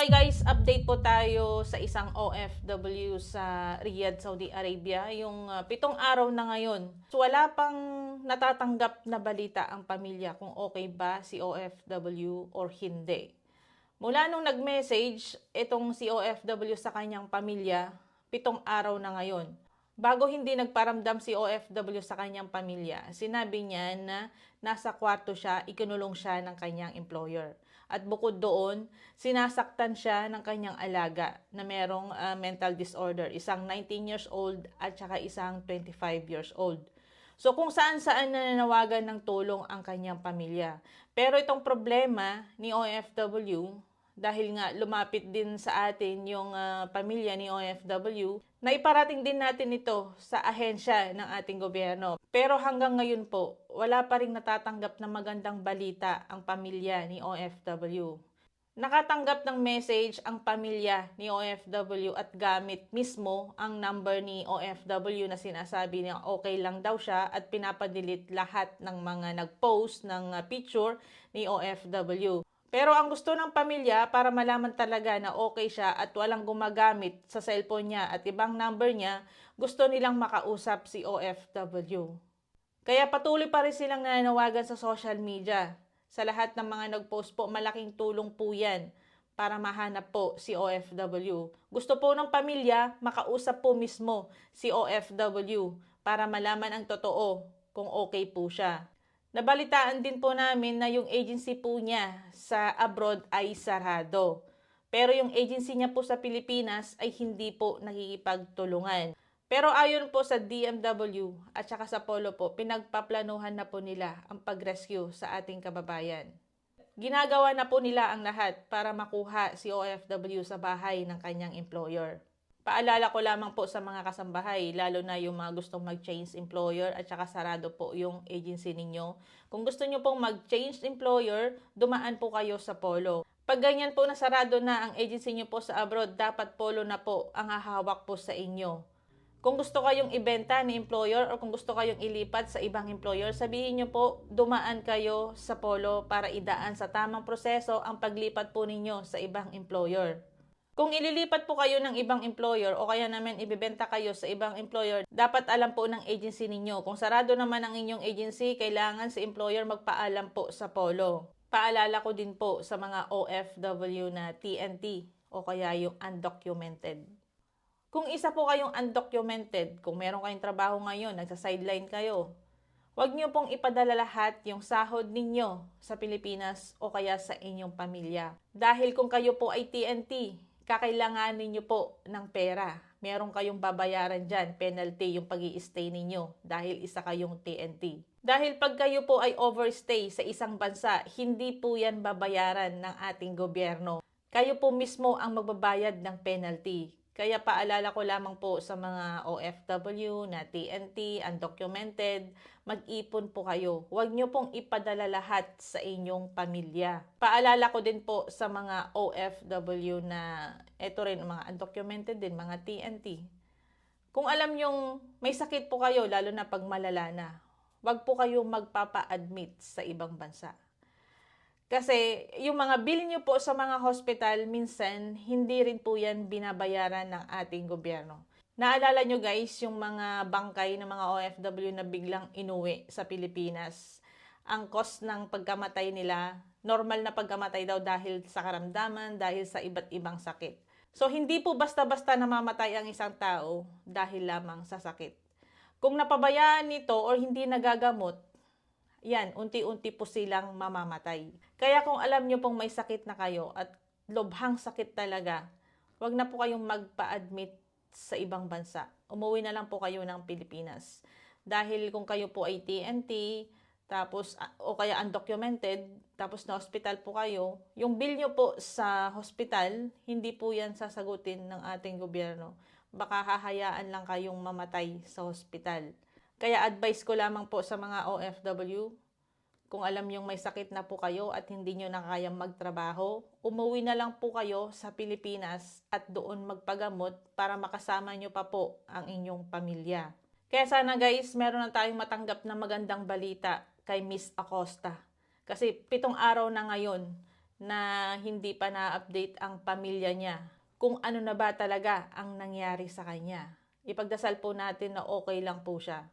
Okay guys, update po tayo sa isang OFW sa Riyadh, Saudi Arabia. Yung 7 araw na ngayon. So, wala pang natatanggap na balita ang pamilya kung okay ba si OFW or hindi. Mula nung nag-message itong si OFW sa kanyang pamilya, 7 araw na ngayon. Bago hindi nagparamdam si OFW sa kanyang pamilya, sinabi niya na nasa kwarto siya, ikinulong siya ng kanyang employer. At bukod doon, sinasaktan siya ng kanyang alaga na merong mental disorder, isang 19 years old at saka isang 25 years old. So kung saan-saan nananawagan ng tulong ang kanyang pamilya. Pero itong problema ni OFW, dahil nga lumapit din sa atin yung pamilya ni OFW, naiparating din natin ito sa ahensya ng ating gobyerno. Pero hanggang ngayon po, wala pa ring natatanggap na magandang balita ang pamilya ni OFW. Nakatanggap ng message ang pamilya ni OFW at gamit mismo ang number ni OFW na sinasabi niya okay lang daw siya at pinapadelete lahat ng mga nag-post ng picture ni OFW. Pero ang gusto ng pamilya para malaman talaga na okay siya at walang gumagamit sa cellphone niya at ibang number niya, gusto nilang makausap si OFW. Kaya patuloy pa rin silang nananawagan sa social media. Sa lahat ng mga nag-post po, malaking tulong po yan para mahanap po si OFW. Gusto po ng pamilya, makausap po mismo si OFW para malaman ang totoo kung okay po siya. Nabalitaan din po namin na yung agency po niya sa abroad ay sarado. Pero yung agency niya po sa Pilipinas ay hindi po nakikipagtulungan. Pero ayon po sa DMW at saka sa Polo po, pinagpaplanuhan na po nila ang pag-rescue sa ating kababayan. Ginagawa na po nila ang lahat para makuha si OFW sa bahay ng kanyang employer. Paalala ko lamang po sa mga kasambahay, lalo na yung mga gustong mag-change employer at saka sarado po yung agency ninyo. Kung gusto nyo pong mag-change employer, dumaan po kayo sa Polo. Pag ganyan po na sarado na ang agency nyo po sa abroad, dapat Polo na po ang hahawak po sa inyo. Kung gusto kayong ibenta ni employer o kung gusto kayong ilipat sa ibang employer, sabihin nyo po, dumaan kayo sa Polo para idaan sa tamang proseso ang paglipat po ninyo sa ibang employer. Kung ililipat po kayo ng ibang employer o kaya naman ibebenta kayo sa ibang employer, dapat alam po ng agency ninyo. Kung sarado naman ang inyong agency, kailangan si employer magpaalam po sa Polo. Paalala ko din po sa mga OFW na TNT o kaya yung undocumented. Kung isa po kayong undocumented, kung meron kayong trabaho ngayon, nagsa-sideline kayo, huwag niyo pong ipadala lahat yung sahod ninyo sa Pilipinas o kaya sa inyong pamilya. Dahil kung kayo po ay TNT, kakailanganin niyo po ng pera. Meron kayong babayaran dyan, penalty yung pag-i-stay ninyo dahil isa kayong TNT. Dahil pag kayo po ay overstay sa isang bansa, hindi po yan babayaran ng ating gobyerno. Kayo po mismo ang magbabayad ng penalty. Kaya paalala ko lamang po sa mga OFW na TNT, undocumented, mag-ipon po kayo. Huwag nyo pong ipadala lahat sa inyong pamilya. Paalala ko din po sa mga OFW na eto rin, mga undocumented din, mga TNT. Kung alam nyong may sakit po kayo, lalo na pag malala na, huwag po kayong magpapa-admit sa ibang bansa. Kasi yung mga bill nyo po sa mga hospital, minsan hindi rin po yan binabayaran ng ating gobyerno. Naalala nyo guys, yung mga bangkay ng mga OFW na biglang inuwi sa Pilipinas. Ang cost ng pagkamatay nila, normal na pagkamatay daw dahil sa karamdaman, dahil sa iba't ibang sakit. So hindi po basta-basta namamatay ang isang tao dahil lamang sa sakit. Kung napabayaan nito or hindi nagagamot, yan, unti-unti po silang mamamatay. Kaya kung alam nyo pong may sakit na kayo at lubhang sakit talaga, wag na po kayong magpa-admit sa ibang bansa. Umuwi na lang po kayo ng Pilipinas. Dahil kung kayo po ay TNT, tapos, o kaya undocumented, tapos na hospital po kayo, yung bill nyo po sa hospital, hindi po yan sasagutin ng ating gobyerno. Baka hahayaan lang kayong mamatay sa hospital. Kaya advice ko lamang po sa mga OFW, kung alam nyong may sakit na po kayo at hindi nyo na kayang magtrabaho, umuwi na lang po kayo sa Pilipinas at doon magpagamot para makasama nyo pa po ang inyong pamilya. Kaya sana guys, meron na tayong matanggap na magandang balita kay Miss Acosta. Kasi 7 araw na ngayon na hindi pa na-update ang pamilya niya kung ano na ba talaga ang nangyari sa kanya. Ipagdasal po natin na okay lang po siya.